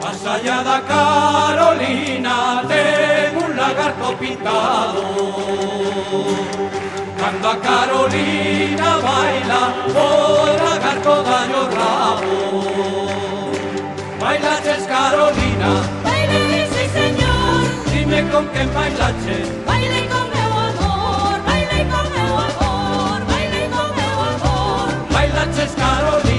Más allá de Carolina tengo un lagarto pintado. Cuando a Carolina baila, oh lagarto daño rabo. Bailaches Carolina, Baile, sí señor, dime con qué bailaches. baile con meu amor, baile con meu amor, baile con meu amor. Bailaches Carolina.